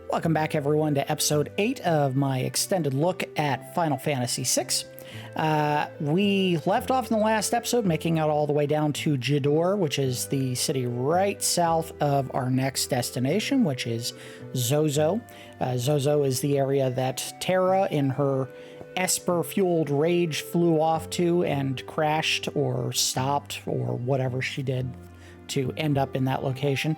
Welcome back, everyone, to episode 8 of my extended look at Final Fantasy VI. We left off in the last episode, making out all the way down to Jidoor, which is the city right south of our next destination, which is Zozo. Zozo is the area that Terra, in her esper-fueled rage, flew off to and crashed or stopped or whatever she did to end up in that location.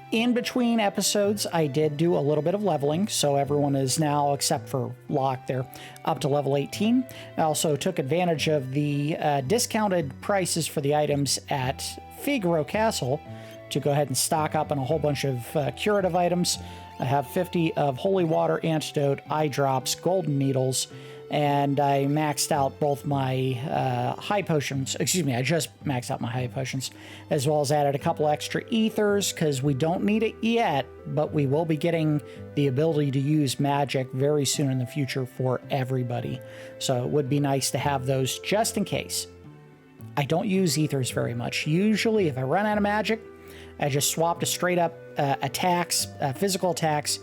In between episodes, I did do a little bit of leveling, so everyone is now, except for Locke, they're up to level 18. I also took advantage of the discounted prices for the items at Figaro Castle to go ahead and stock up on a whole bunch of curative items. I have 50 of Holy Water Antidote, Eye Drops, Golden Needles, and I maxed out both my high potions. Excuse me, I just maxed out my high potions, as well as added a couple extra ethers, because we don't need it yet, but we will be getting the ability to use magic very soon in the future for everybody. So it would be nice to have those just in case. I don't use ethers very much. Usually, if I run out of magic, I just swap to straight up attacks, physical attacks,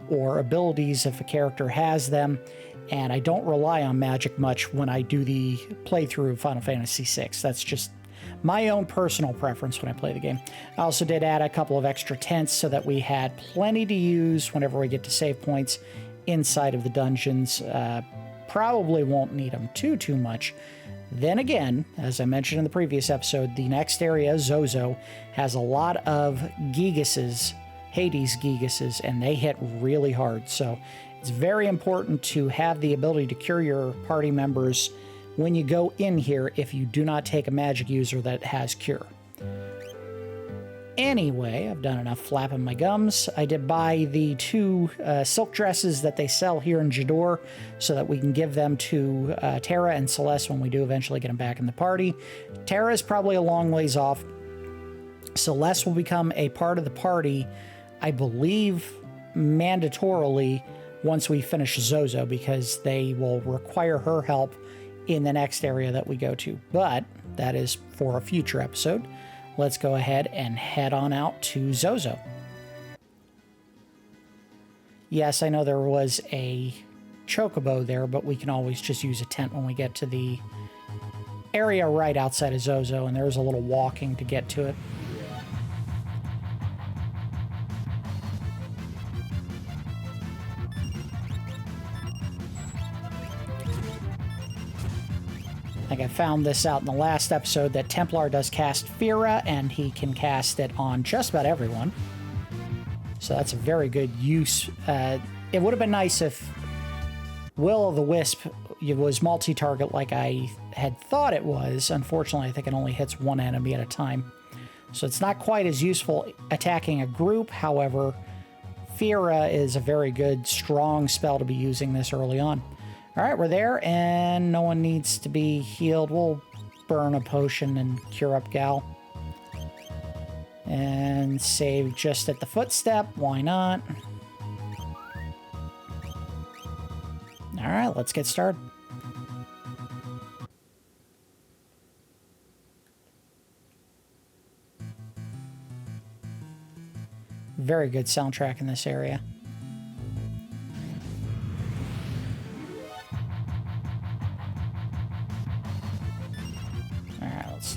or abilities if a character has them. And I don't rely on magic much when I do the playthrough of Final Fantasy VI. That's just my own personal preference when I play the game. I also did add a couple of extra tents so that we had plenty to use whenever we get to save points inside of the dungeons. Probably won't need them too much. Then again, as I mentioned in the previous episode, the next area, Zozo, has a lot of Gigases, Hades Gigases, and they hit really hard. So it's very important to have the ability to cure your party members when you go in here if you do not take a magic user that has cure. Anyway, I've done enough flapping my gums. I did buy the 2 silk dresses that they sell here in Jidoor so that we can give them to Terra and Celeste when we do eventually get them back in the party. Terra is probably a long ways off. Celeste will become a part of the party, I believe, mandatorily once we finish Zozo, because they will require her help in the next area that we go to. But that is for a future episode. Let's go ahead and head on out to Zozo. Yes, I know there was a chocobo there, but we can always just use a tent when we get to the area right outside of Zozo, and there's a little walking to get to it. I think I found this out in the last episode that Templar does cast Fira, and he can cast it on just about everyone. So that's a very good use. It would have been nice if Will-o'-the-Wisp was multi-target like I had thought it was. Unfortunately, I think it only hits one enemy at a time. So it's not quite as useful attacking a group. However, Fira is a very good, strong spell to be using this early on. All right, we're there, and no one needs to be healed. We'll burn a potion and cure up Gal. And save just at the footstep. Why not? All right, let's get started. Very good soundtrack in this area.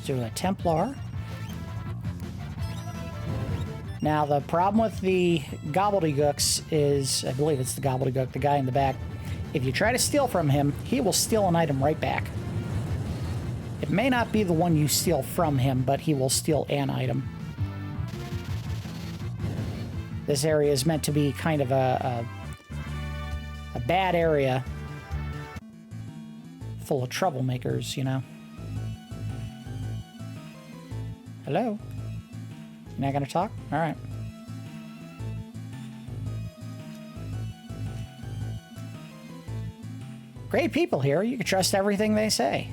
Do a Templar. Now, the problem with the gobbledygooks is, I believe it's the gobbledygook, the guy in the back. If you try to steal from him, he will steal an item right back. It may not be the one you steal from him, but he will steal an item. This area is meant to be kind of a bad area full of troublemakers, you know. Hello? You're not going to talk? All right. Great people here. You can trust everything they say.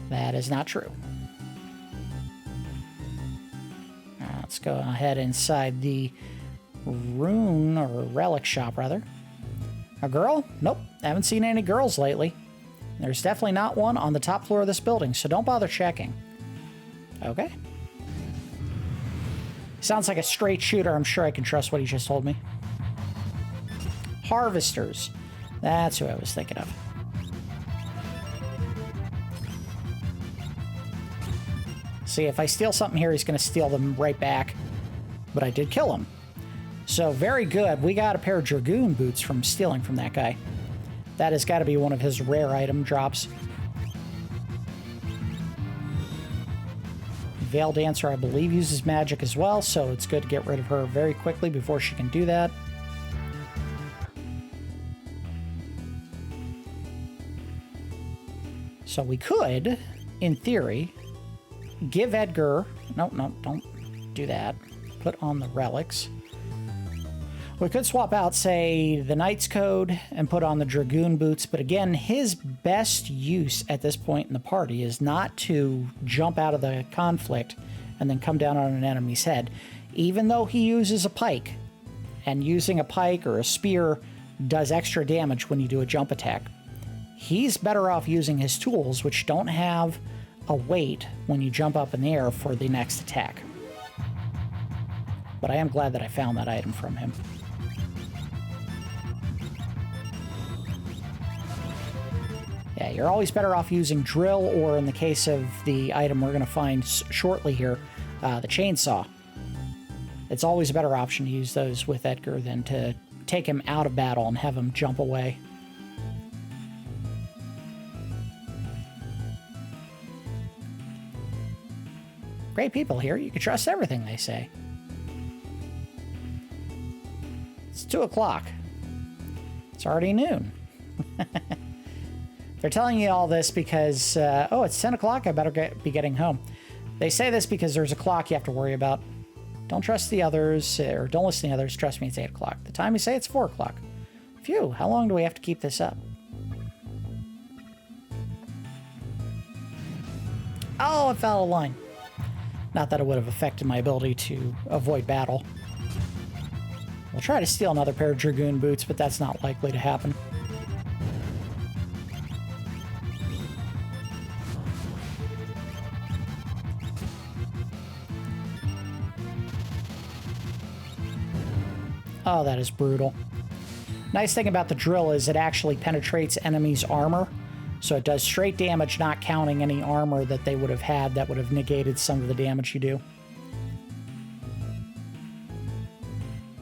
That is not true. Let's go ahead inside the rune or relic shop, rather. A girl? Nope. Haven't seen any girls lately. There's definitely not one on the top floor of this building, so don't bother checking. Okay. Sounds like a straight shooter. I'm sure I can trust what he just told me. Harvesters. That's who I was thinking of. See, if I steal something here, he's going to steal them right back. But I did kill him. So, very good. We got a pair of Dragoon boots from stealing from that guy. That has got to be one of his rare item drops. Veil Dancer, I believe, uses magic as well, so it's good to get rid of her very quickly before she can do that. So we could, in theory, give Edgar... No, don't do that. Put on the relics. We could swap out, say, the Knight's Code and put on the Dragoon boots, but again, his best use at this point in the party is not to jump out of the conflict and then come down on an enemy's head. Even though he uses a pike, and using a pike or a spear does extra damage when you do a jump attack, he's better off using his tools, which don't have a weight when you jump up in the air for the next attack. But I am glad that I found that item from him. Yeah, you're always better off using drill, or in the case of the item we're going to find shortly here, the chainsaw. It's always a better option to use those with Edgar than to take him out of battle and have him jump away. Great people here. You can trust everything they say. It's 2 o'clock. It's already noon. They're telling you all this because, oh, it's 10 o'clock, I better be getting home. They say this because there's a clock you have to worry about. Don't trust the others, or don't listen to the others. Trust me, it's 8 o'clock. The time you say it's 4 o'clock. Phew, how long do we have to keep this up? Oh, I fell out of line. Not that it would have affected my ability to avoid battle. We'll try to steal another pair of Dragoon boots, but that's not likely to happen. Oh, that is brutal. Nice thing about the drill is it actually penetrates enemies' armor. So it does straight damage, not counting any armor that they would have had that would have negated some of the damage you do.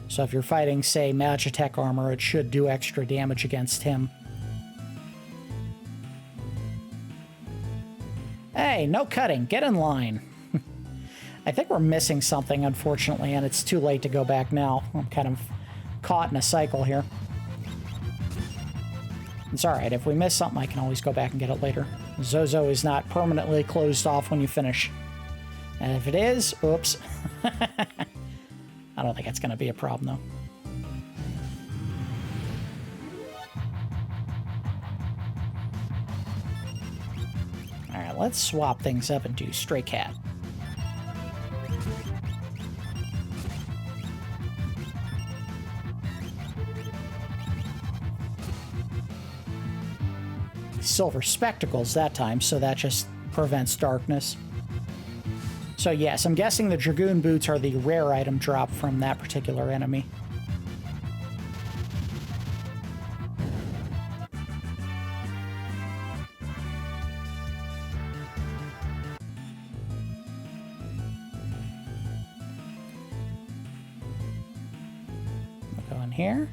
So if you're fighting, say, Magicite armor, it should do extra damage against him. Hey, no cutting. Get in line. I think we're missing something, unfortunately, and it's too late to go back now. I'm kind of caught in a cycle here. It's alright. If we miss something, I can always go back and get it later. Zozo is not permanently closed off when you finish. And if it is, oops. I don't think that's going to be a problem, though. Alright, let's swap things up and do Stray Cat. Silver spectacles that time, so that just prevents darkness. So yes, I'm guessing the Dragoon boots are the rare item drop from that particular enemy. We'll go in here.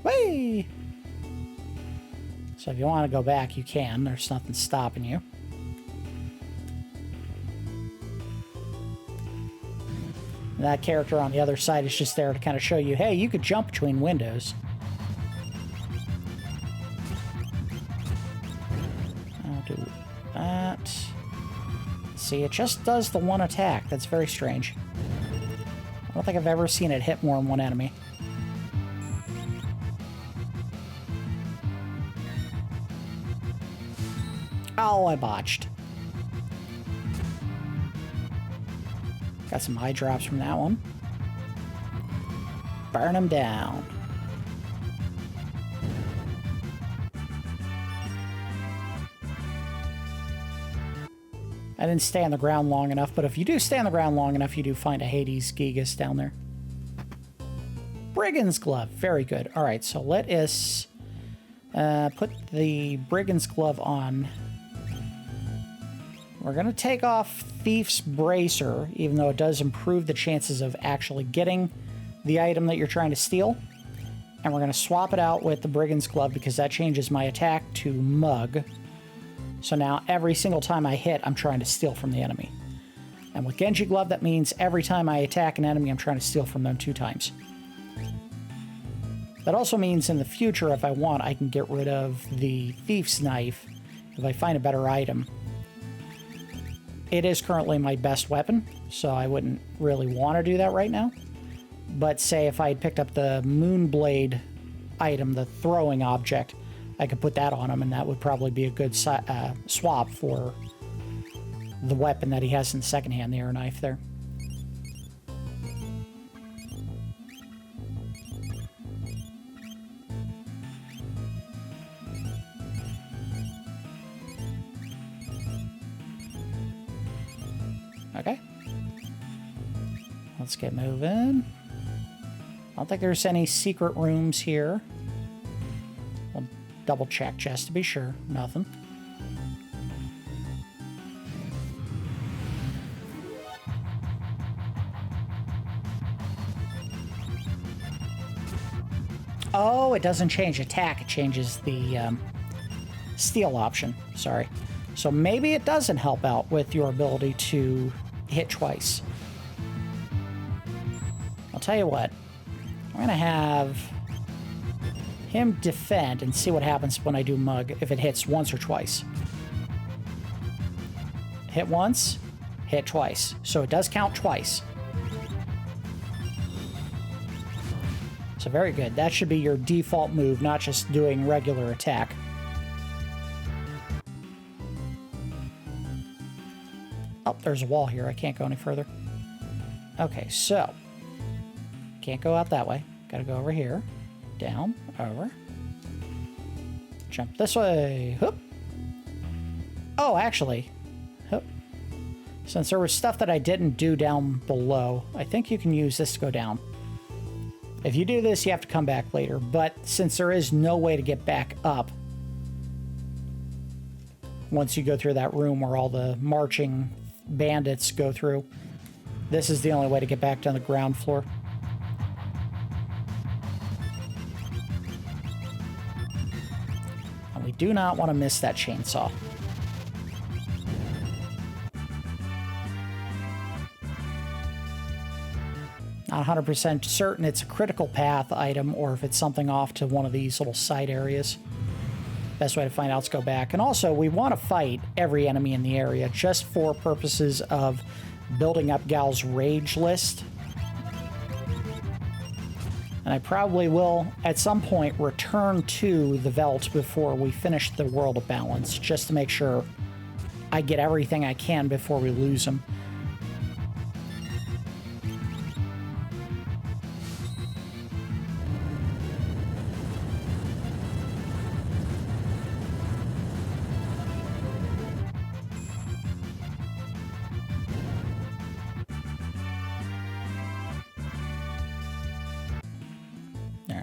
Whee! So if you want to go back, you can. There's nothing stopping you. And that character on the other side is just there to kind of show you, hey, you could jump between windows. I'll do that. See, it just does the one attack. That's very strange. I don't think I've ever seen it hit more than one enemy. Oh, I botched. Got some eye drops from that one. Burn them down. I didn't stay on the ground long enough, but if you do stay on the ground long enough, you do find a Hades Gigas down there. Brigand's Glove. Very good. All right, so let us put the Brigand's Glove on. We're going to take off Thief's Bracer, even though it does improve the chances of actually getting the item that you're trying to steal. And we're going to swap it out with the Brigand's Glove because that changes my attack to Mug. So now every single time I hit, I'm trying to steal from the enemy. And with Genji Glove, that means every time I attack an enemy, I'm trying to steal from them 2 times. That also means in the future, if I want, I can get rid of the Thief's Knife if I find a better item. It is currently my best weapon, so I wouldn't really want to do that right now. But say if I had picked up the Moonblade item, the throwing object, I could put that on him, and that would probably be a good swap for the weapon that he has in the second hand, the air knife there. Okay. Let's get moving. I don't think there's any secret rooms here. We'll double check just to be sure. Nothing. Oh, it doesn't change attack. It changes the steal option. Sorry. So maybe it doesn't help out with your ability to hit twice. I'll tell you what. I'm going to have him defend and see what happens when I do Mug, if it hits once or twice. Hit once, hit twice. So it does count twice. So very good. That should be your default move, not just doing regular attack. Oh, there's a wall here. I can't go any further. Okay, so can't go out that way. Gotta go over here. Down, over. Jump this way. Hoop. Oh, actually, hoop. Since there was stuff that I didn't do down below, I think you can use this to go down. If you do this, you have to come back later. But since there is no way to get back up, once you go through that room where all the marching bandits go through, this is the only way to get back down the ground floor. And we do not want to miss that chainsaw. Not 100% certain it's a critical path item or if it's something off to one of these little side areas. Best way to find out is go back. And also, we want to fight every enemy in the area just for purposes of building up Gal's rage list. And I probably will, at some point, return to the Veldt before we finish the World of Balance, just to make sure I get everything I can before we lose him.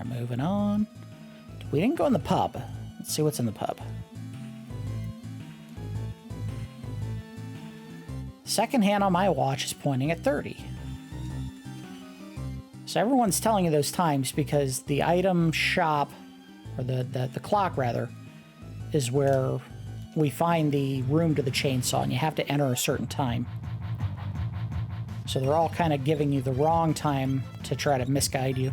Moving on. We didn't go in the pub. Let's see what's in the pub. Second hand on my watch is pointing at 30. So everyone's telling you those times because the item shop, or the clock rather, is where we find the room to the chainsaw, and you have to enter a certain time. So they're all kind of giving you the wrong time to try to misguide you.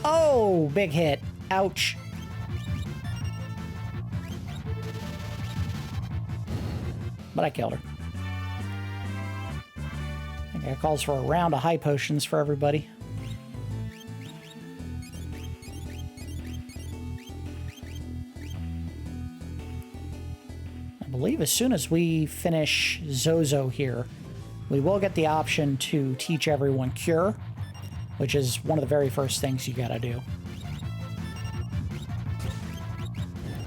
Oh, big hit. Ouch. But I killed her. I think that calls for a round of high potions for everybody. I believe as soon as we finish Zozo here, we will get the option to teach everyone Cure, which is one of the very first things you gotta do.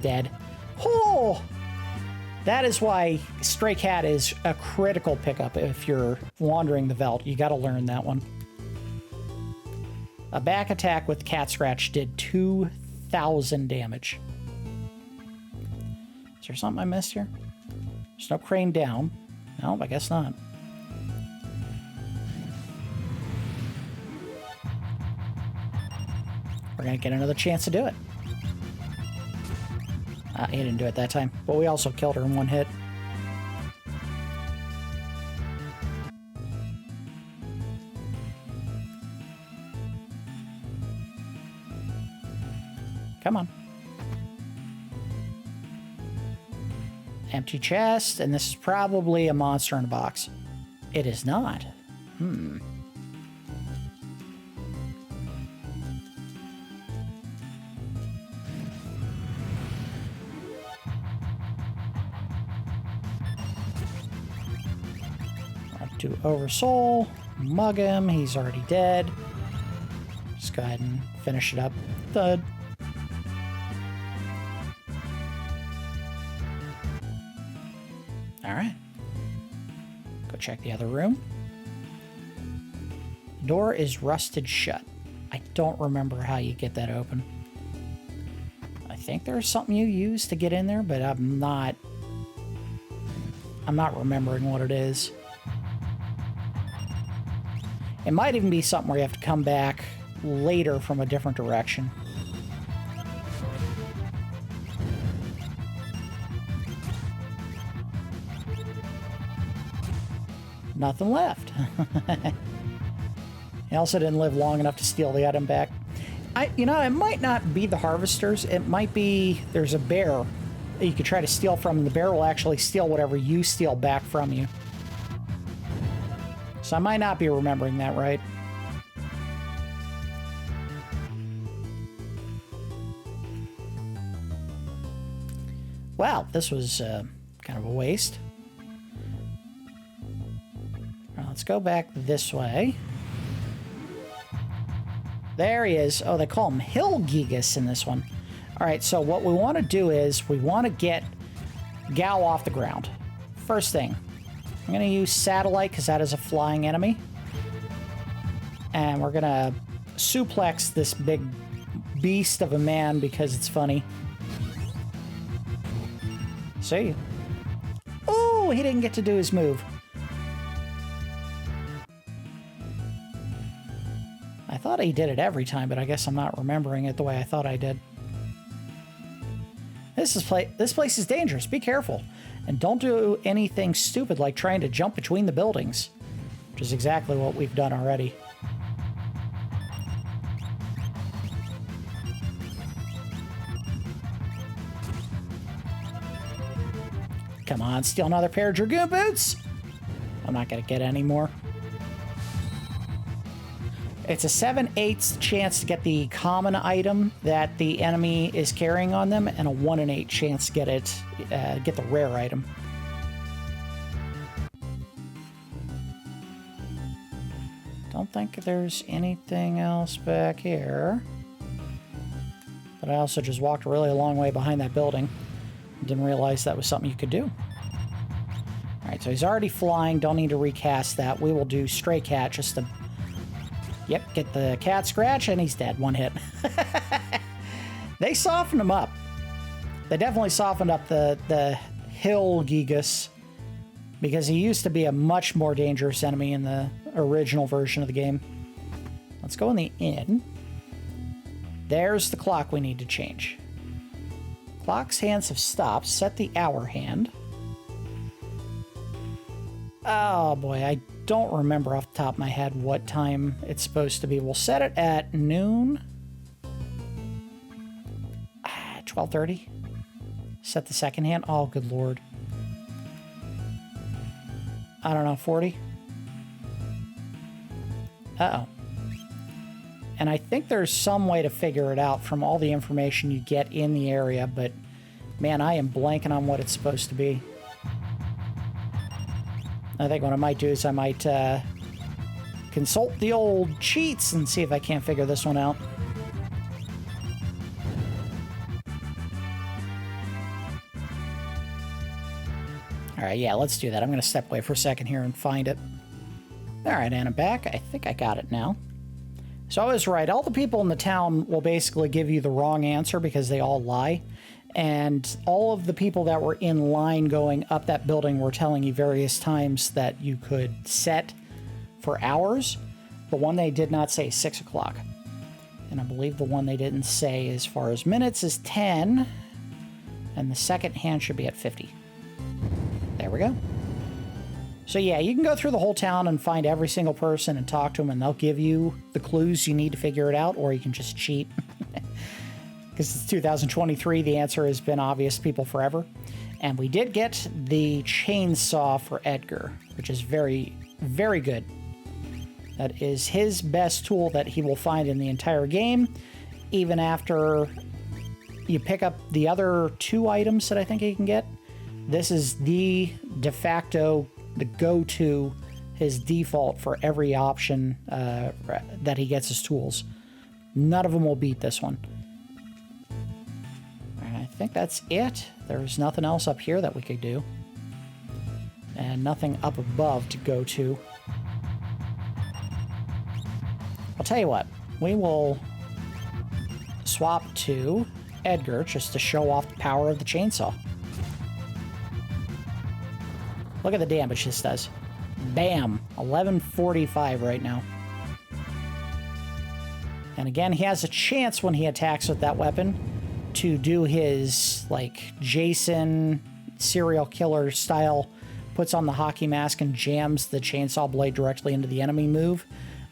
Dead. Oh! That is why Stray Cat is a critical pickup if you're wandering the Veldt. You gotta learn that one. A back attack with Cat Scratch did 2,000 damage. Is there something I missed here? There's no crane down. No, I guess not. We're going to get another chance to do it. He didn't do it that time. But we also killed her in one hit. Come on. Empty chest, and this is probably a monster in a box. It is not. To Oversoul, mug him, he's already dead. Just go ahead and finish it up. Thud. Alright. Go check the other room. Door is rusted shut. I don't remember how you get that open. I think there's something you use to get in there, but I'm not remembering what it is. It might even be something where you have to come back later from a different direction. Nothing left. He also didn't live long enough to steal the item back. You know, it might not be the harvesters. It might be there's a bear that you could try to steal from, and the bear will actually steal whatever you steal back from you. So I might not be remembering that right. Wow, this was kind of a waste. All right, let's go back this way. There he is. Oh, they call him Hill Gigas in this one. All right, so what we want to do is we want to get Gao off the ground. First thing. I'm going to use Satellite because that is a flying enemy. And we're going to suplex this big beast of a man because it's funny. See? Oh, he didn't get to do his move. I thought he did it every time, but I guess I'm not remembering it the way I thought I did. This place is dangerous. Be careful. And don't do anything stupid like trying to jump between the buildings, which is exactly what we've done already. Come on, steal another pair of Dragoon boots. I'm not going to get any more. It's a 7/8 chance to get the common item that the enemy is carrying on them, and a 1 in 8 chance to get the rare item. Don't think there's anything else back here. But I also just walked a really long way behind that building. Didn't realize that was something you could do. Alright, so he's already flying. Don't need to recast that. We will do Stray Cat just to... Yep, get the Cat Scratch, and he's dead. One hit. They softened him up. They definitely softened up the Hill Gigas, because he used to be a much more dangerous enemy in the original version of the game. Let's go in the inn. There's the clock we need to change. Clock's hands have stopped. Set the hour hand. Oh boy, I don't remember off the top of my head what time it's supposed to be. We'll set it at noon. 12:30. Set the second hand. Oh, good lord. I don't know, 40? Uh-oh. And I think there's some way to figure it out from all the information you get in the area, but man, I am blanking on what it's supposed to be. I think what I might do is I might consult the old cheats and see if I can't figure this one out. Alright, yeah, let's do that. I'm going to step away for a second here and find it. Alright, and I'm back. I think I got it now. So I was right. All the people in the town will basically give you the wrong answer because they all lie. And all of the people that were in line going up that building were telling you various times that you could set for hours. The one they did not say 6 o'clock. And I believe the one they didn't say as far as minutes is 10. And the second hand should be at 50. There we go. So yeah, you can go through the whole town and find every single person and talk to them, and they'll give you the clues you need to figure it out, or you can just cheat. Because it's 2023, the answer has been obvious to people forever. And we did get the chainsaw for Edgar, which is very, very good. That is his best tool that he will find in the entire game, even after you pick up the other 2 items that I think he can get. This is the de facto, the go-to, his default for every option that he gets his tools. None of them will beat this one. And I think that's it. There's nothing else up here that we could do. And nothing up above to go to. I'll tell you what, we will swap to Edgar just to show off the power of the chainsaw. Look at the damage this does. Bam! 1145 right now. And again, he has a chance when he attacks with that weapon to do his, like, Jason serial killer style, puts on the hockey mask and jams the chainsaw blade directly into the enemy move,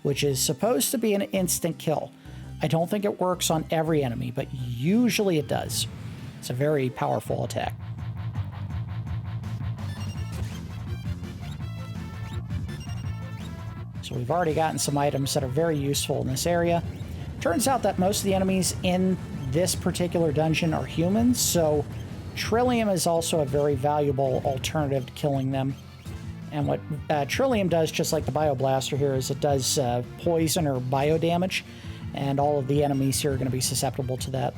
which is supposed to be an instant kill. I don't think it works on every enemy, but usually it does. It's a very powerful attack. So we've already gotten some items that are very useful in this area. Turns out that most of the enemies in this particular dungeon are humans, so Trillium is also a very valuable alternative to killing them. And what Trillium does, just like the Bioblaster here, is it does poison or bio damage, and all of the enemies here are going to be susceptible to that.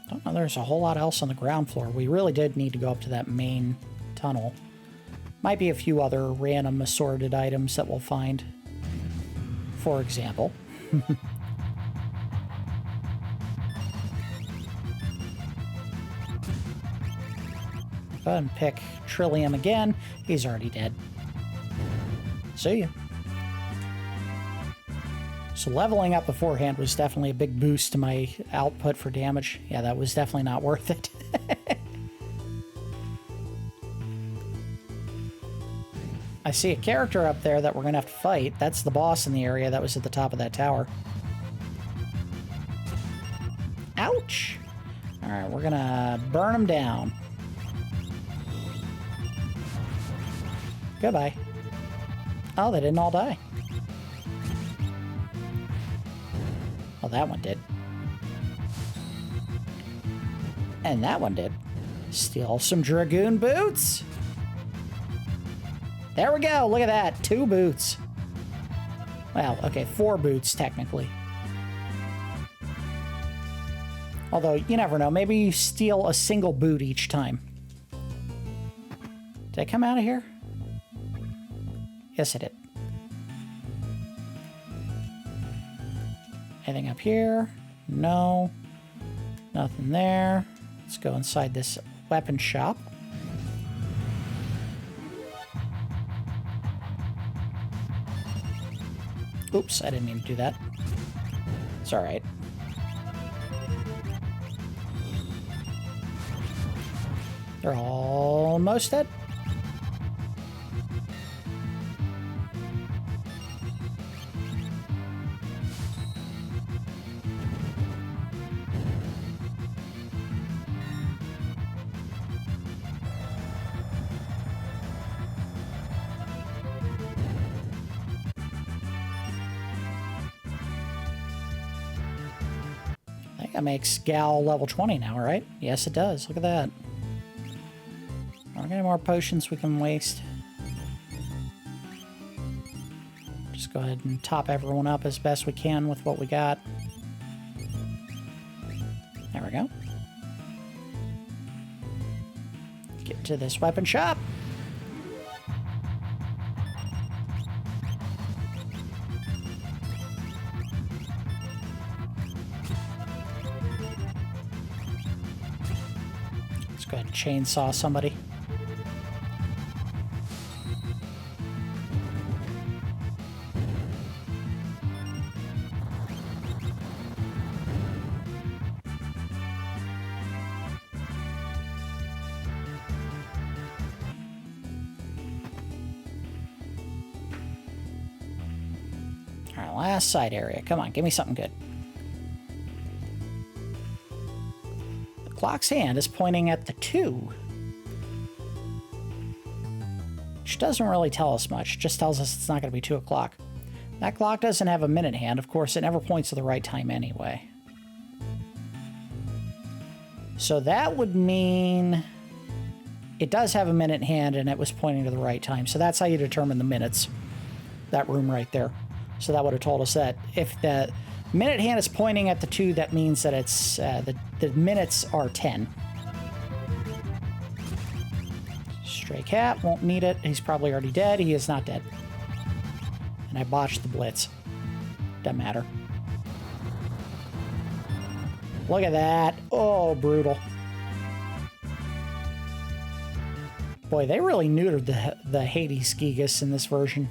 Don't know, there's a whole lot else on the ground floor. We really did need to go up to that main tunnel. Might be a few other random assorted items that we'll find. For example. Go ahead and pick Trillium again. He's already dead. See ya. So leveling up beforehand was definitely a big boost to my output for damage. Yeah, that was definitely not worth it. I see a character up there that we're going to have to fight. That's the boss in the area that was at the top of that tower. Ouch! Alright, we're going to burn him down. Goodbye. Oh, they didn't all die. Oh, that one did. And that one did. Steal some Dragoon boots! There we go, look at that, 2 boots. Well, okay, 4 boots, technically. Although, you never know, maybe you steal a single boot each time. Did I come out of here? Yes, I did. Anything up here? No. Nothing there. Let's go inside this weapon shop. Oops, I didn't mean to do that. It's alright. They're almost dead. That makes Gal level 20 now, right? Yes, it does. Look at that. Are there any more potions we can waste? Just go ahead and top everyone up as best we can with what we got. Get to this weapon shop. Let's go ahead and chainsaw somebody. All right, last side area. Come on, give me something good. The clock's hand is pointing at the 2. Which doesn't really tell us much. Just tells us it's not going to be 2 o'clock. That clock doesn't have a minute hand. Of course, it never points to the right time anyway. So that would mean it does have a minute hand and it was pointing to the right time. So that's how you determine the minutes. That room right there. So that would have told us that if the minute hand is pointing at the 2, that means that it's the minutes are 10. Stray cat, won't need it. He's probably already dead. He is not dead. And I botched the blitz. Doesn't matter. Look at that. Oh, brutal. Boy, they really neutered the Hades Gigas in this version.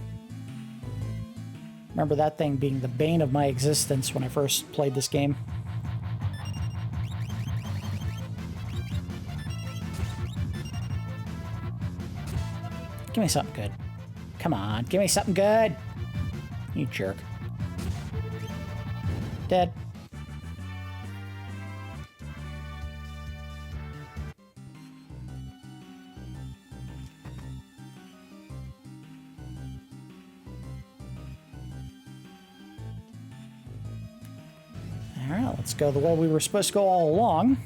Remember that thing being the bane of my existence when I first played this game. Give me something good. Come on, give me something good. You jerk. Dead. Alright, let's go the way we were supposed to go all along.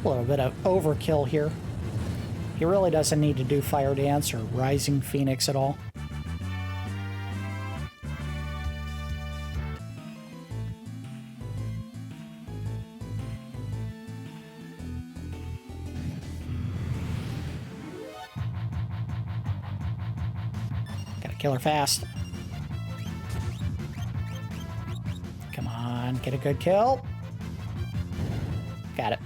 A little bit of overkill here. He really doesn't need to do Fire Dance or Rising Phoenix at all. Gotta kill her fast. Come on, get a good kill. Got it.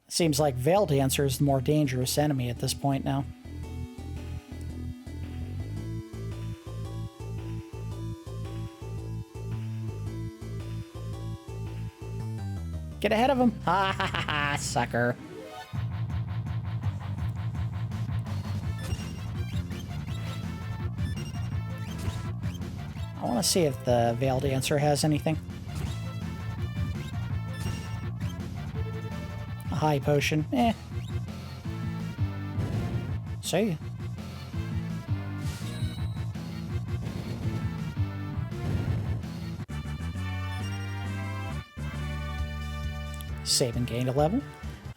Seems like Veil Dancer is the more dangerous enemy at this point now. Get ahead of him! Ha ha ha ha, sucker! I want to see if the Veil Dancer has anything. High potion. Eh. See ya. Sabin gained a level.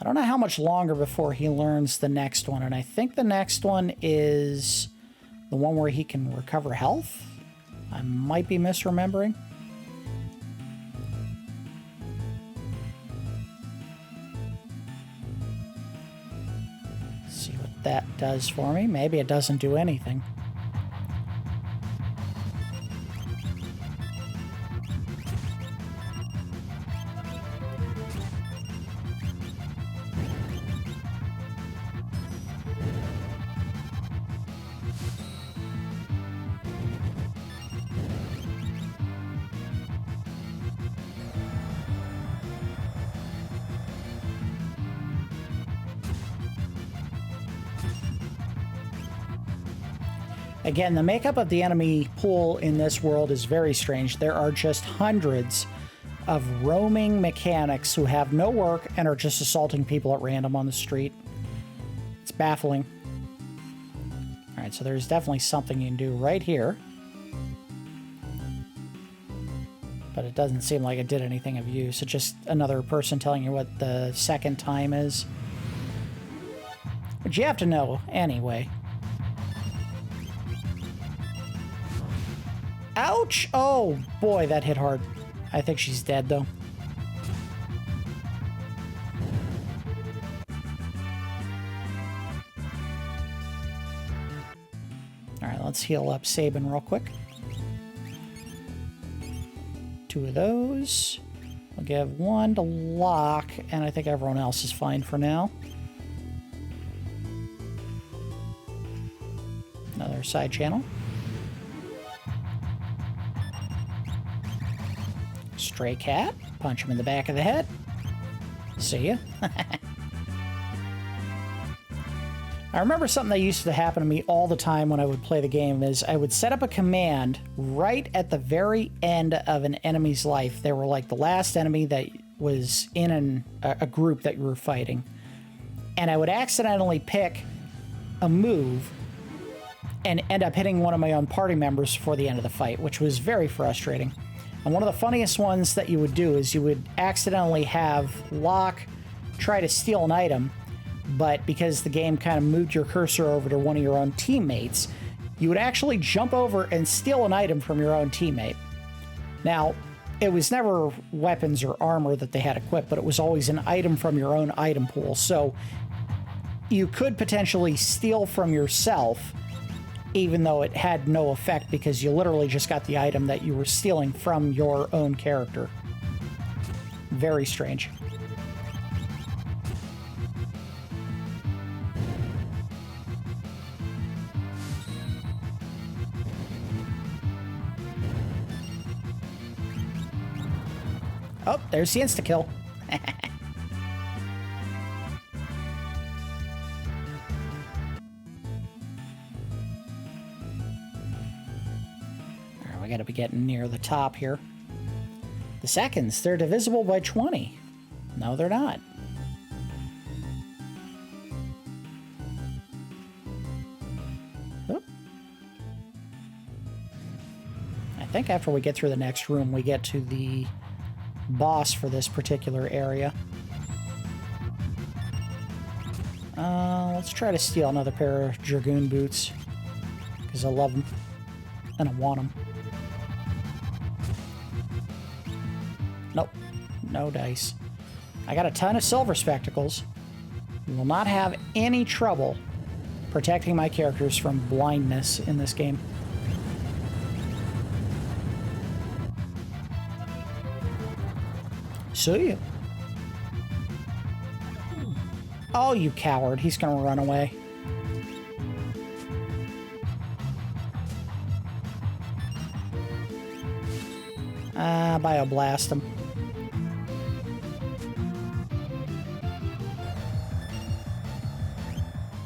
I don't know how much longer before he learns the next one, and I think the next one is the one where he can recover health. I might be misremembering. That does for me. Maybe it doesn't do anything. Again, the makeup of the enemy pool in this world is very strange. There are just hundreds of roaming mechanics who have no work and are just assaulting people at random on the street. It's baffling. All right, so there's definitely something you can do right here. But it doesn't seem like it did anything of use. It's just another person telling you what the second time is. But you have to know anyway. Ouch! Oh boy, that hit hard. I think she's dead though. Alright, let's heal up Sabin real quick. 2 of those. We'll give 1 to Locke, and I think everyone else is fine for now. Another side channel. Stray cat. Punch him in the back of the head. See ya. I remember something that used to happen to me all the time when I would play the game is I would set up a command right at the very end of an enemy's life. They were like the last enemy that was in a group that you were fighting. And I would accidentally pick a move and end up hitting one of my own party members before the end of the fight, which was very frustrating. And one of the funniest ones that you would do is you would accidentally have Locke try to steal an item, but because the game kind of moved your cursor over to one of your own teammates, you would actually jump over and steal an item from your own teammate. Now, it was never weapons or armor that they had equipped, but it was always an item from your own item pool. So you could potentially steal from yourself, even though it had no effect because you literally just got the item that you were stealing from your own character. Very strange. Oh, there's the insta-kill. Alright, we gotta be getting near the top here. The seconds, they're divisible by 20. No, they're not. Oop. I think after we get through the next room, we get to the boss for this particular area. Let's try to steal another pair of Dragoon boots, because I love them and I want them. Nope, no dice. I got a ton of silver spectacles. We will not have any trouble protecting my characters from blindness in this game. See ya. Oh, you coward. He's gonna run away. Bioblast him.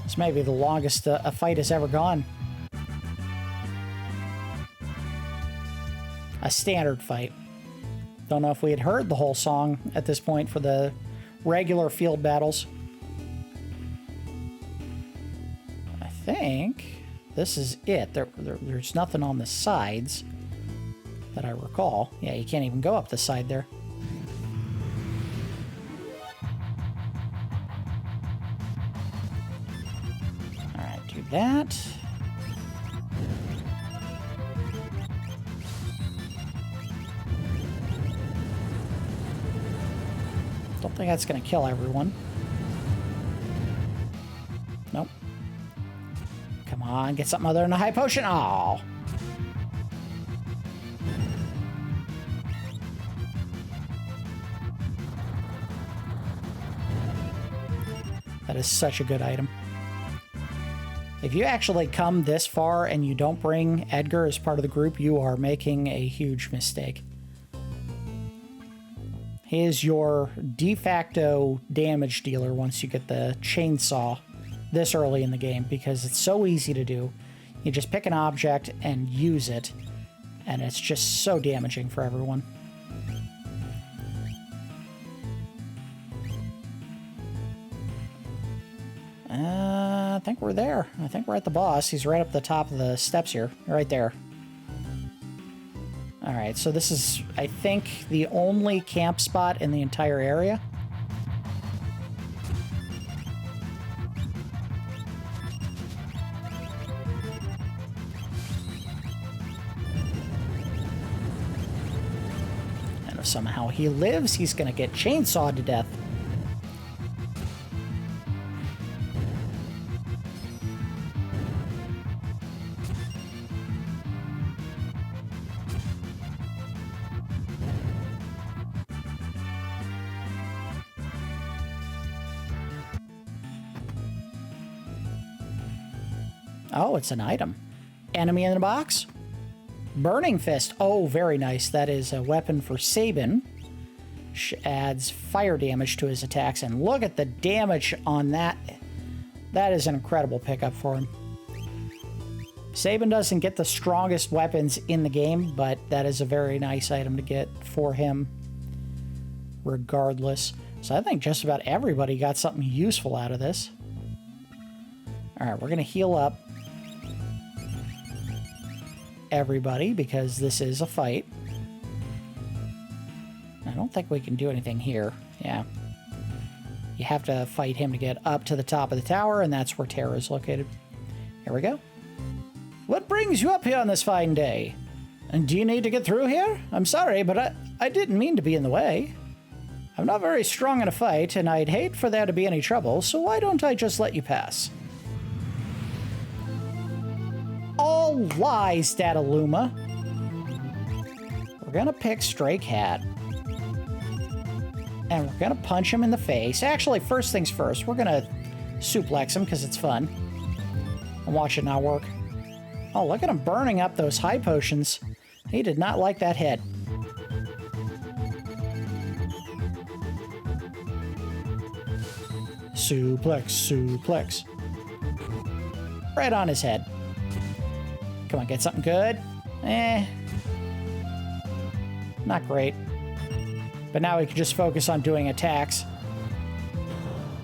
This may be the longest a fight has ever gone. A standard fight. Don't know if we had heard the whole song at this point for the regular field battles. I think this is it. There's nothing on the sides that I recall. Yeah, you can't even go up the side there. Alright, do that. Don't think that's going to kill everyone. Nope. Come on, get something other than a high potion. Oh. That is such a good item. If you actually come this far and you don't bring Edgar as part of the group, you are making a huge mistake. He is your de facto damage dealer once you get the chainsaw this early in the game, because it's so easy to do. You just pick an object and use it, and it's just so damaging for everyone. I think we're there. I think we're at the boss. He's right up the top of the steps here. Right there. All right, so this is, I think, the only camp spot in the entire area. And if somehow he lives, he's going to get chainsawed to death. Oh, it's an item. Enemy in the box? Burning Fist. Oh, very nice. That is a weapon for Sabin. Adds fire damage to his attacks. And look at the damage on that. That is an incredible pickup for him. Sabin doesn't get the strongest weapons in the game, but that is a very nice item to get for him regardless. So I think just about everybody got something useful out of this. All right, we're going to heal up everybody because this is a fight. I don't think we can do anything here. Yeah. You have to fight him to get up to the top of the tower, and that's where Terra is located. Here we go. What brings you up here on this fine day? And do you need to get through here? I'm sorry, but I didn't mean to be in the way. I'm not very strong in a fight, and I'd hate for there to be any trouble, so why don't I just let you pass? All lies, Dadaluma. We're gonna pick Stray Cat. And we're gonna punch him in the face. Actually, first things first, we're gonna suplex him because it's fun. And watch it not work. Oh, look at him burning up those high potions. He did not like that hit. Suplex, suplex. Right on his head. Come on, get something good. Not great. But now we can just focus on doing attacks.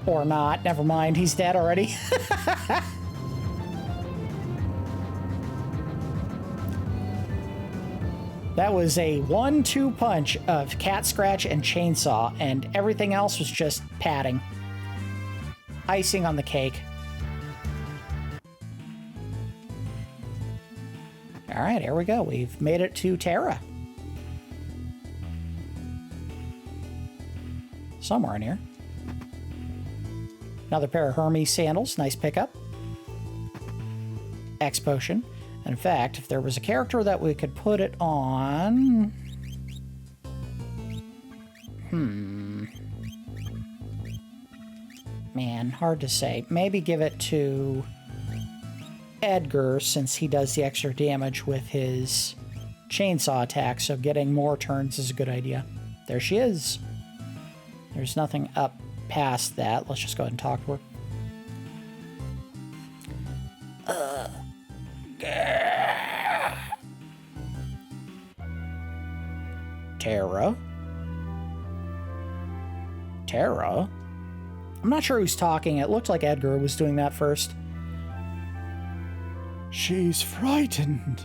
Or not. Never mind. He's dead already. That was a 1-2 punch of Cat Scratch and Chainsaw, and everything else was just padding. Icing on the cake. All right, here we go. We've made it to Terra. Somewhere in here. Another pair of Hermes sandals. Nice pickup. X potion. And in fact, if there was a character that we could put it on... Man, hard to say. Maybe give it to Edgar, since he does the extra damage with his chainsaw attack, so getting more turns is a good idea. There she is. There's nothing up past that. Let's just go ahead and talk to her. Terra? Terra? I'm not sure who's talking. It looked like Edgar was doing that first. She's frightened.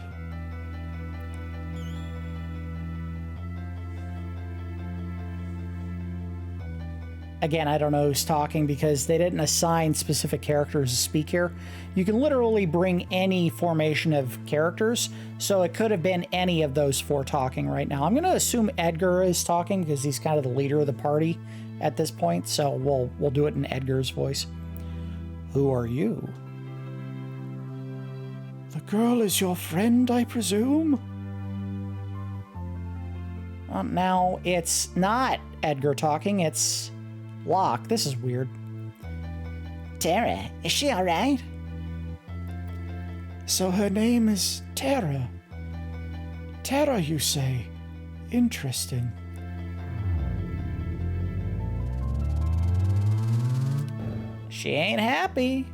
Again, I don't know who's talking because they didn't assign specific characters to speak here. You can literally bring any formation of characters, so it could have been any of those four talking right now. I'm going to assume Edgar is talking because he's kind of the leader of the party at this point, so we'll do it in Edgar's voice. Who are you? The girl is your friend, I presume? Now, it's not Edgar talking, it's Locke. This is weird. Terra, is she alright? So her name is Terra. Terra, you say? Interesting. She ain't happy.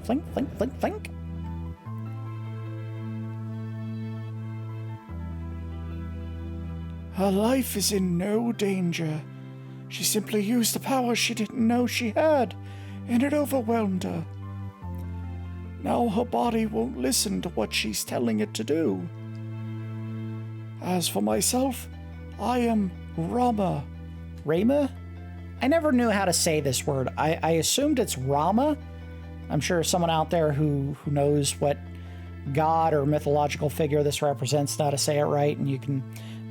Flink, flink, flink, flink. Her life is in no danger. She simply used the power she didn't know she had, and it overwhelmed her. Now her body won't listen to what she's telling it to do. As for myself, I am Ramuh. Ramuh? I never knew how to say this word. I assumed it's Rama. I'm sure someone out there who knows what god or mythological figure this represents know how to say it right, and you can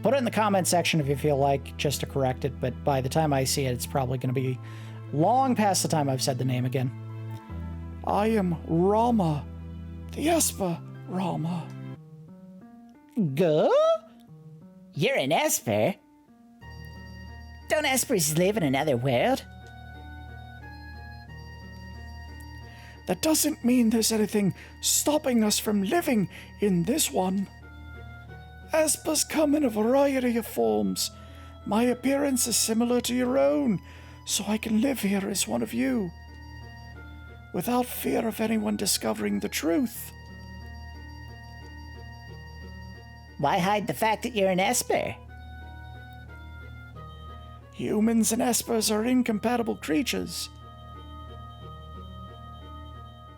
put it in the comment section if you feel like, just to correct it. But by the time I see it, it's probably going to be long past the time I've said the name again. I am Ramuh, the Esper Ramuh. Go? You're an esper? Don't espers live in another world? That doesn't mean there's anything stopping us from living in this one. Espers come in a variety of forms. My appearance is similar to your own, so I can live here as one of you, without fear of anyone discovering the truth. Why hide the fact that you're an esper? Humans and espers are incompatible creatures.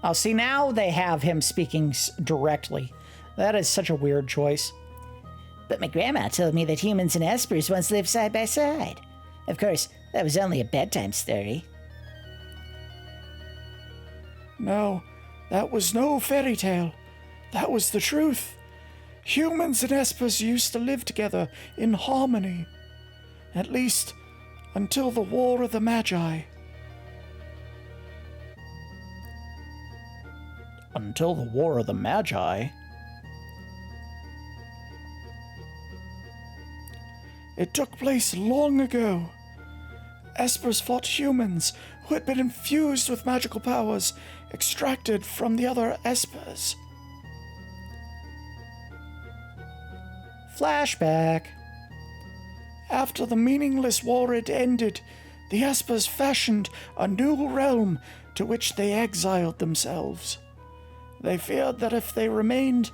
Oh, see, now they have him speaking directly. That is such a weird choice. But my grandma told me that humans and espers once lived side by side. Of course, that was only a bedtime story. No, that was no fairy tale. That was the truth. Humans and espers used to live together in harmony. At least, until the War of the Magi. Until the War of the Magi? It took place long ago. Espers fought humans who had been infused with magical powers extracted from the other espers. Flashback. After the meaningless war had ended, the espers fashioned a new realm to which they exiled themselves. They feared that if they remained,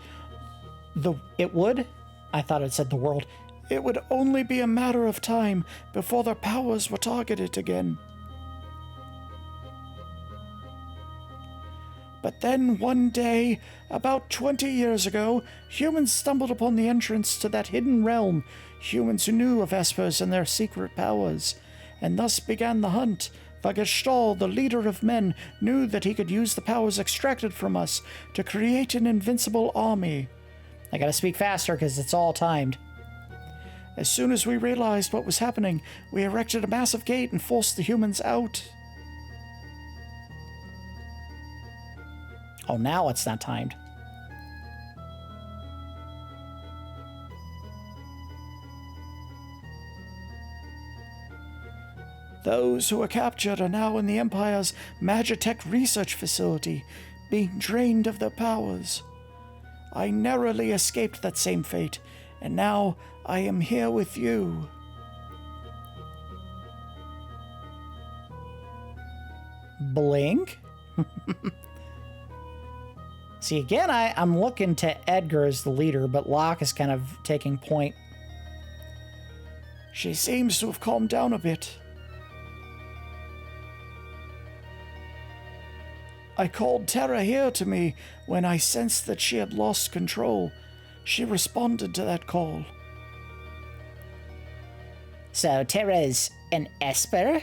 It would? I thought it said the world. it would only be a matter of time before their powers were targeted again. But then one day, about 20 years ago, humans stumbled upon the entrance to that hidden realm, humans who knew of espers and their secret powers, and thus began the hunt. For Gestalt, the leader of men, knew that he could use the powers extracted from us to create an invincible army. I gotta speak faster because it's all timed. As soon as we realized what was happening, we erected a massive gate and forced the humans out. Oh, now it's not timed. Those who were captured are now in the Empire's Magitech research facility, being drained of their powers. I narrowly escaped that same fate, and now I am here with you. Blink? See, again, I'm looking to Edgar as the leader, but Locke is kind of taking point. She seems to have calmed down a bit. I called Terra here to me when I sensed that she had lost control. She responded to that call. So Terra's an esper?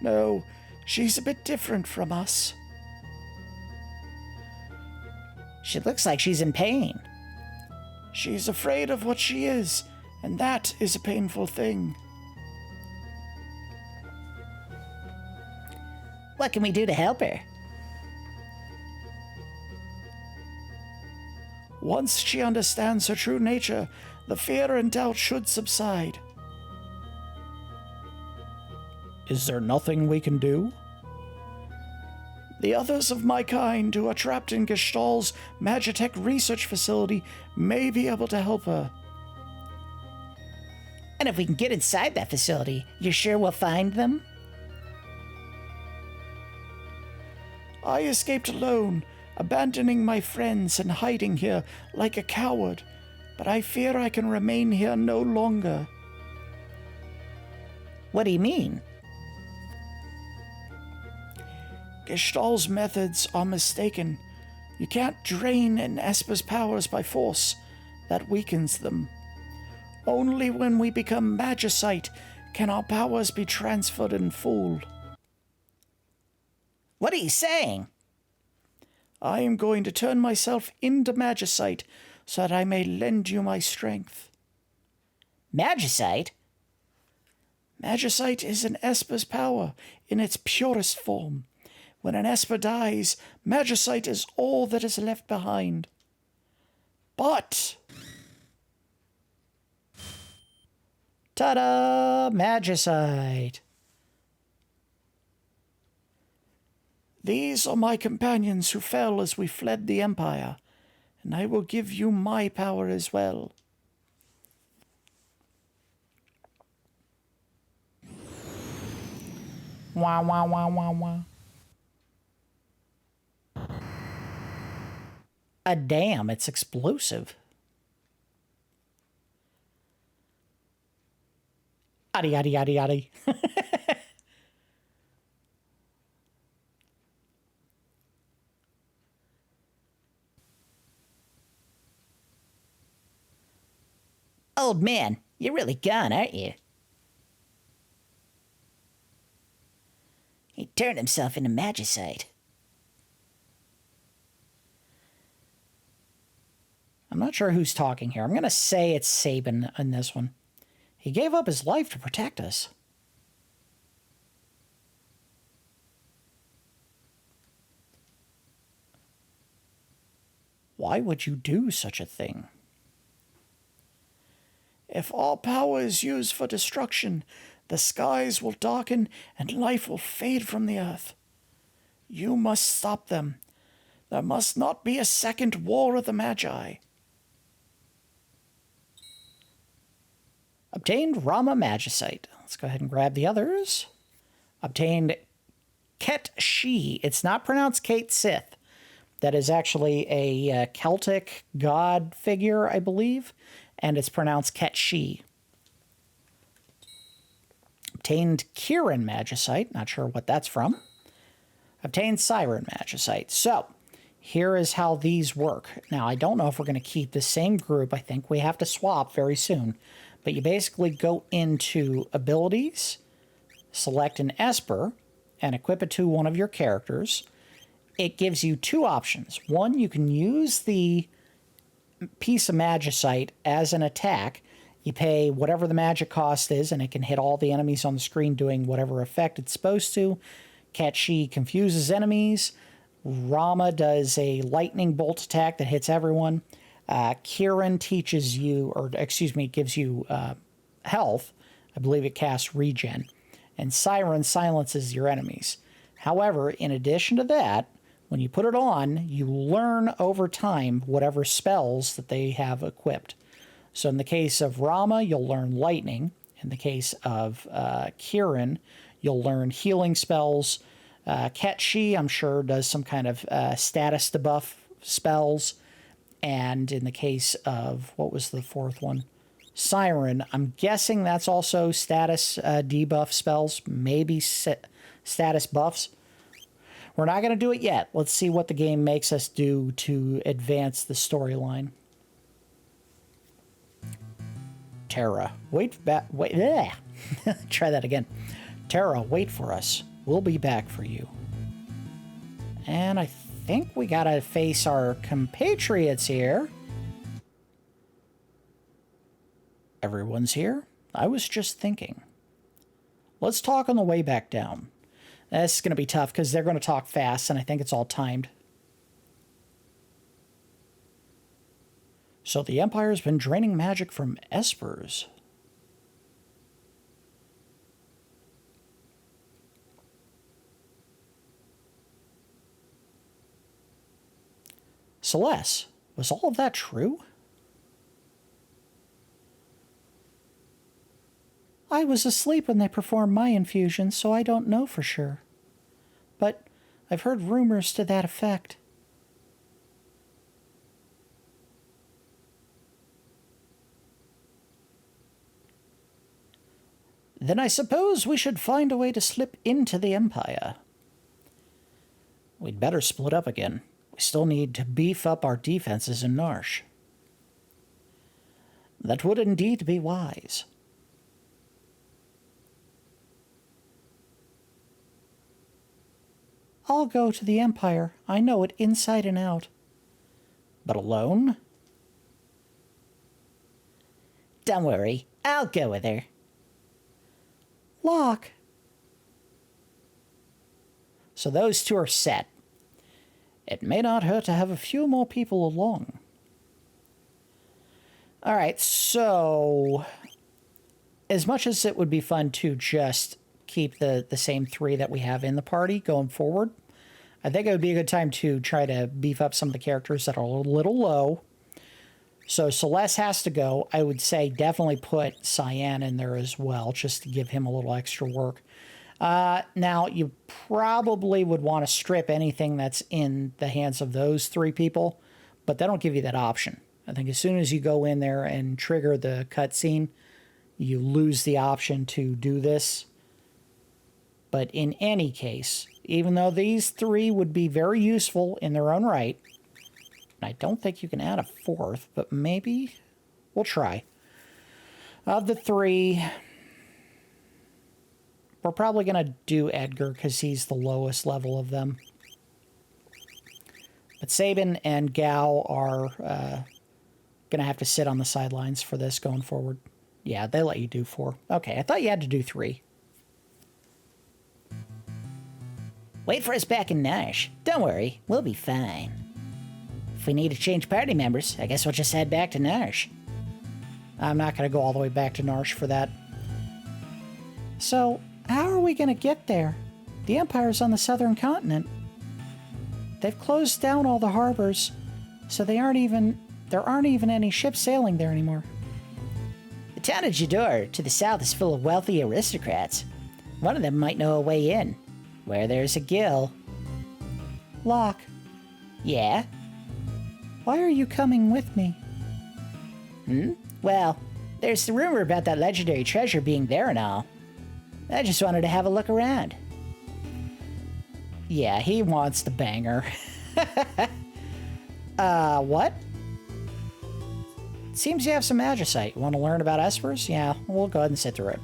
No, she's a bit different from us. She looks like she's in pain. She's afraid of what she is, and that is a painful thing. What can we do to help her? Once she understands her true nature, the fear and doubt should subside. Is there nothing we can do? The others of my kind who are trapped in Gestalt's Magitech research facility may be able to help her. And if we can get inside that facility, you're sure we'll find them? I escaped alone, abandoning my friends and hiding here like a coward, but I fear I can remain here no longer. What do you mean? Gestalt's methods are mistaken. You can't drain an Esper's powers by force. That weakens them. Only when we become Magicite can our powers be transferred in full. What are you saying? I am going to turn myself into Magicite so that I may lend you my strength. Magicite? Magicite is an Esper's power in its purest form. When an Esper dies, Magicite is all that is left behind. But ta-da! Magicite. these are my companions who fell as we fled the Empire, and I will give you my power as well. Wah, wah, wah, wah, wah. Damn, it's explosive. Yaddy, yaddy, yaddy, yaddy. Old man, you're really gone, aren't you? He turned himself into Magicite. I'm not sure who's talking here. I'm going to say it's Sabin in this one. He gave up his life to protect us. Why would you do such a thing? If all power is used for destruction, the skies will darken and life will fade from the earth. You must stop them. There must not be a second war of the Magi. Obtained Ramuh Magicite. Let's go ahead and grab the others. Obtained Ket She. It's not pronounced Kate Sith. That is actually a Celtic god figure, I believe. And it's pronounced Ket She. Obtained Kieran Magicite. Not sure what that's from. Obtained Siren Magicite. So, here is how these work. Now, I don't know if we're going to keep the same group. I think we have to swap very soon. But you basically go into Abilities, select an Esper, and equip it to one of your characters. It gives you two options. One, you can use the piece of Magicite as an attack. You pay whatever the magic cost is, and it can hit all the enemies on the screen doing whatever effect it's supposed to. Ket She confuses enemies. Ramuh does a lightning bolt attack that hits everyone. Kieran teaches you, or excuse me, gives you health. I believe it casts regen. And Siren silences your enemies. However, in addition to that, when you put it on, you learn over time whatever spells that they have equipped. So in the case of Ramuh, you'll learn lightning. In the case of Kieran, you'll learn healing spells. Ket She, I'm sure, does some kind of status debuff spells. And in the case of, what was the fourth one? Siren, I'm guessing that's also status debuff spells, maybe status buffs. We're not going to do it yet. Let's see what the game makes us do to advance the storyline. Terra, wait. Try that again. Terra, wait for us. We'll be back for you. And I think we gotta face our compatriots here. Everyone's here? I was just thinking. Let's talk on the way back down. This is going to be tough because they're going to talk fast, and I think it's all timed. So the Empire's been draining magic from Espers. Celeste, was all of that true? I was asleep when they performed my infusion, so I don't know for sure. But I've heard rumors to that effect. Then I suppose we should find a way to slip into the Empire. We'd better split up again. We still need to beef up our defenses in Narsh. That would indeed be wise. I'll go to the Empire. I know it inside and out. But alone? Don't worry, I'll go with her. Locke. So those two are set. It may not hurt to have a few more people along. All right, so as much as it would be fun to just keep the same three that we have in the party going forward, I think it would be a good time to try to beef up some of the characters that are a little low. So Celeste has to go. I would say definitely put Cyan in there as well, just to give him a little extra work. Now, you probably would want to strip anything that's in the hands of those three people, but they don't give you that option. I think as soon as you go in there and trigger the cutscene, you lose the option to do this. But in any case, even though these three would be very useful in their own right, I don't think you can add a fourth, but maybe we'll try. Of the three, we're probably going to do Edgar because he's the lowest level of them. But Sabin and Gao are going to have to sit on the sidelines for this going forward. Yeah, they let you do 4. Okay, I thought you had to do 3. Wait for us back in Narsh. Don't worry, we'll be fine. If we need to change party members, I guess we'll just head back to Narsh. I'm not going to go all the way back to Narsh for that. So, how are we going to get there? The Empire's on the southern continent. They've closed down all the harbors, so there aren't even any ships sailing there anymore. The town of Jidoor to the south is full of wealthy aristocrats. One of them might know a way in. Where there's a gill. Locke. Yeah? Why are you coming with me? Well, there's the rumor about that legendary treasure being there and all. I just wanted to have a look around. Yeah, he wants the banger. What? Seems you have some Magicite. You want to learn about Espers? Yeah, we'll go ahead and sit through it.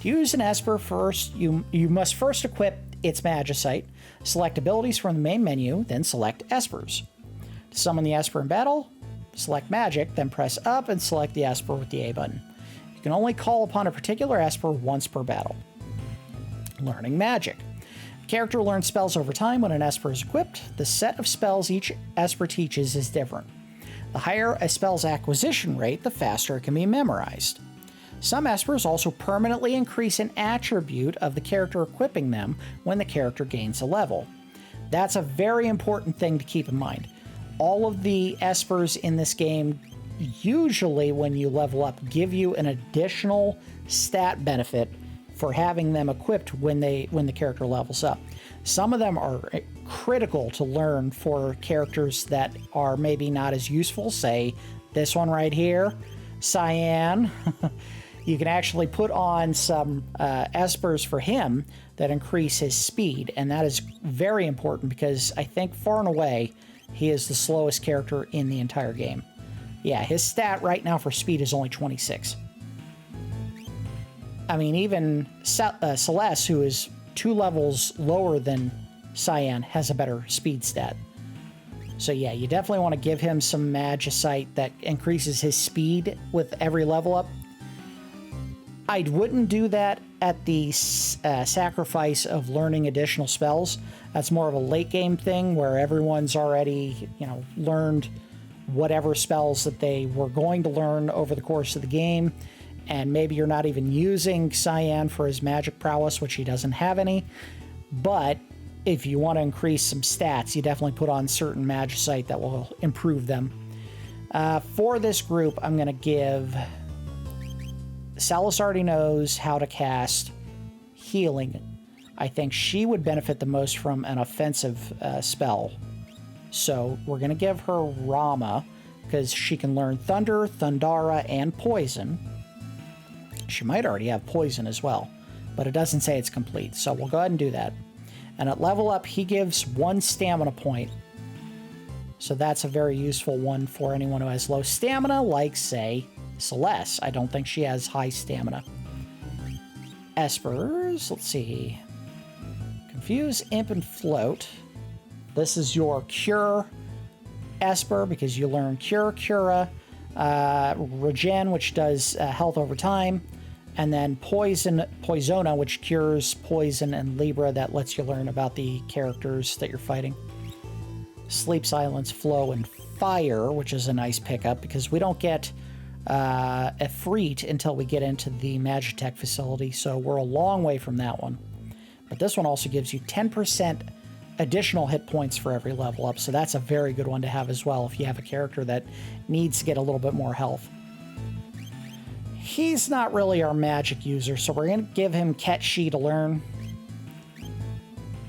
To use an Esper first, you must first equip its Magicite, select abilities from the main menu, then select Espers. To summon the Esper in battle, select Magic, then press up and select the Esper with the A button. You can only call upon a particular Esper once per battle. Learning Magic. The character learns spells over time when an Esper is equipped. The set of spells each Esper teaches is different. The higher a spell's acquisition rate, the faster it can be memorized. Some Espers also permanently increase an attribute of the character equipping them when the character gains a level. That's a very important thing to keep in mind. All of the Espers in this game, usually when you level up, give you an additional stat benefit for having them equipped when the character levels up. Some of them are critical to learn for characters that are maybe not as useful. Say this one right here, Cyan. You can actually put on some Espers for him that increase his speed, and that is very important because I think far and away he is the slowest character in the entire game. Yeah, his stat right now for speed is only 26. I mean, even Celeste, who is 2 levels lower than Cyan, has a better speed stat. So yeah, you definitely want to give him some Magicite that increases his speed with every level up. I wouldn't do that at the sacrifice of learning additional spells. That's more of a late game thing where everyone's already, learned whatever spells that they were going to learn over the course of the game. And maybe you're not even using Cyan for his magic prowess, which he doesn't have any. But if you want to increase some stats, you definitely put on certain Magicite that will improve them. For this group, I'm going to give... Salas already knows how to cast healing. I think she would benefit the most from an offensive spell. So we're going to give her Ramuh, because she can learn Thunder, Thundara, and Poison. She might already have Poison as well, but it doesn't say it's complete, so we'll go ahead and do that. And at level up, he gives 1 stamina point So that's a very useful one for anyone who has low stamina, like, say, Celeste. I don't think she has high stamina. Espers, let's see. Confuse, Imp, and Float. This is your Cure Esper, because you learn Cure, Cura, Regen, which does health over time, and then Poisona, which cures poison, and Libra, that lets you learn about the characters that you're fighting. Sleep, Silence, Flow, and Fire, which is a nice pickup because we don't get Efreet until we get into the Magitech facility, so we're a long way from that one. But this one also gives you 10% additional hit points for every level up, so that's a very good one to have as well if you have a character that needs to get a little bit more health. He's not really our magic user, so we're going to give him Ketshi to learn.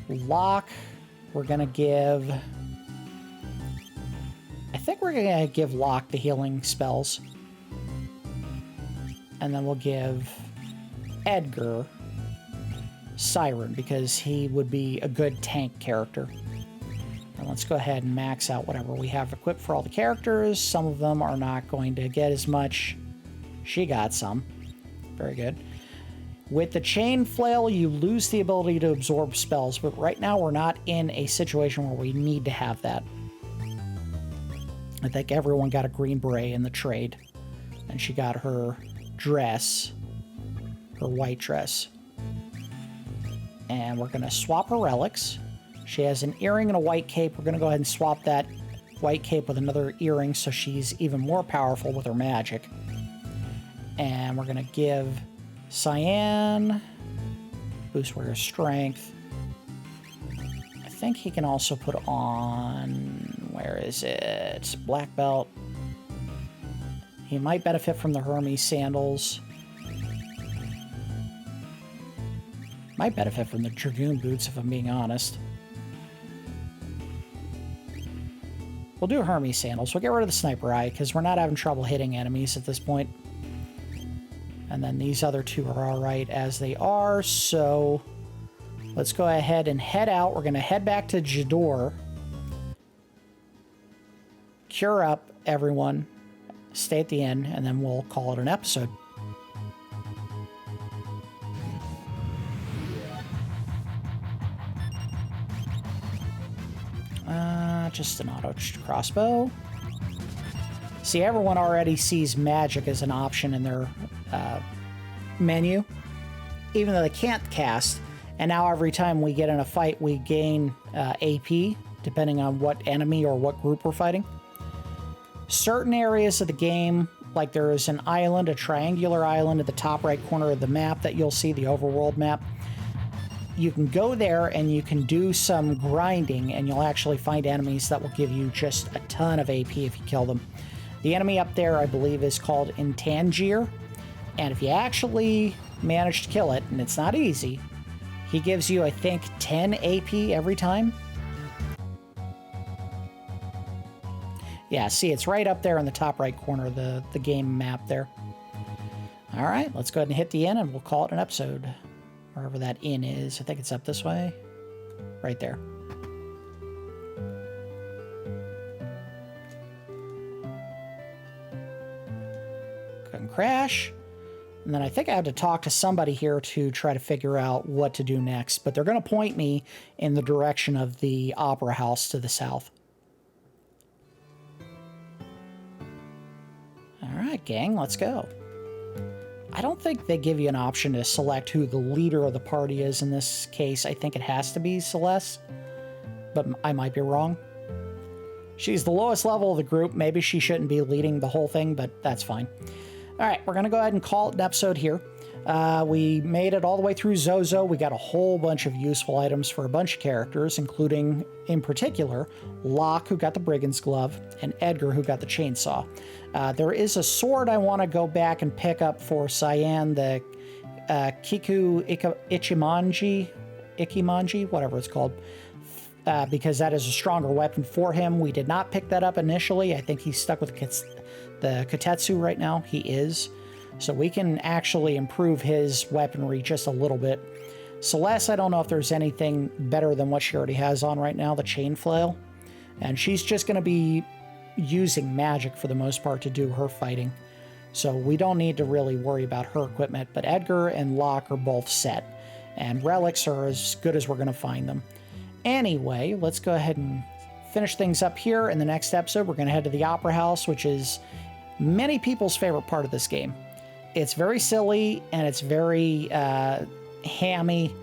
Locke, we're going to give... I think we're going to give Locke the healing spells. And then we'll give Edgar Siren, because he would be a good tank character. And let's go ahead and max out whatever we have equipped for all the characters. Some of them are not going to get as much. She got some. Very good. With the chain flail, you lose the ability to absorb spells, but right now we're not in a situation where we need to have that. I think everyone got a green beret in the trade, and she got her dress, her white dress. And we're going to swap her relics. She has an earring and a white cape. We're going to go ahead and swap that white cape with another earring so she's even more powerful with her magic. And we're going to give Cyan boost warrior strength. I think he can also put on, where is it? Black belt. He might benefit from the Hermes sandals. Might benefit from the Dragoon boots, if I'm being honest. We'll do Hermes sandals. We'll get rid of the sniper eye, because we're not having trouble hitting enemies at this point. And then these other two are alright as they are, so let's go ahead and head out. We're going to head back to Jidoor. Cure up everyone. Stay at the inn, and then we'll call it an episode. Just an auto crossbow. See, everyone already sees magic as an option in their menu, even though they can't cast. And now every time we get in a fight, we gain AP, depending on what enemy or what group we're fighting. Certain areas of the game, like there is an island, a triangular island at the top right corner of the map that you'll see, the overworld map. You can go there and you can do some grinding, and you'll actually find enemies that will give you just a ton of AP if you kill them. The enemy up there, I believe, is called Intangier, and if you actually manage to kill it, and it's not easy, he gives you, I think, 10 AP every time. Yeah, see, it's right up there in the top right corner of the game map there. All right, let's go ahead and hit the inn, and we'll call it an episode. Wherever that inn is. I think it's up this way. Right there. Couldn't crash. And then I think I have to talk to somebody here to try to figure out what to do next. But they're going to point me in the direction of the Opera House to the south. Alright, gang, let's go. I don't think they give you an option to select who the leader of the party is in this case. I think it has to be Celeste, but I might be wrong. She's the lowest level of the group. Maybe she shouldn't be leading the whole thing, but that's fine. All right, we're going to go ahead and call it an episode here. We made it all the way through Zozo. We got a whole bunch of useful items for a bunch of characters, including, in particular, Locke, who got the Brigand's Glove, and Edgar, who got the Chainsaw. There is a sword I want to go back and pick up for Cyan, the Ichimonji, whatever it's called, because that is a stronger weapon for him. We did not pick that up initially. I think he's stuck with the Kotetsu right now. He is. So we can actually improve his weaponry just a little bit. Celeste, I don't know if there's anything better than what she already has on right now, the chain flail. And she's just going to be using magic for the most part to do her fighting. So we don't need to really worry about her equipment. But Edgar and Locke are both set. And relics are as good as we're going to find them. Anyway, let's go ahead and finish things up here. In the next episode, we're going to head to the Opera House, which is many people's favorite part of this game. It's very silly and it's very hammy,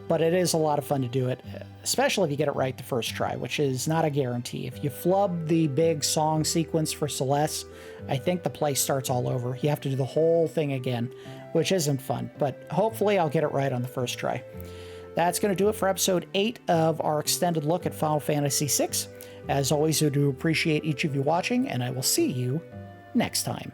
but it is a lot of fun to do it, especially if you get it right the first try, which is not a guarantee. If you flub the big song sequence for Celeste, I think the play starts all over. You have to do the whole thing again, which isn't fun, but hopefully I'll get it right on the first try. That's going to do it for episode 8 of our extended look at Final Fantasy VI. As always, I do appreciate each of you watching, and I will see you next time.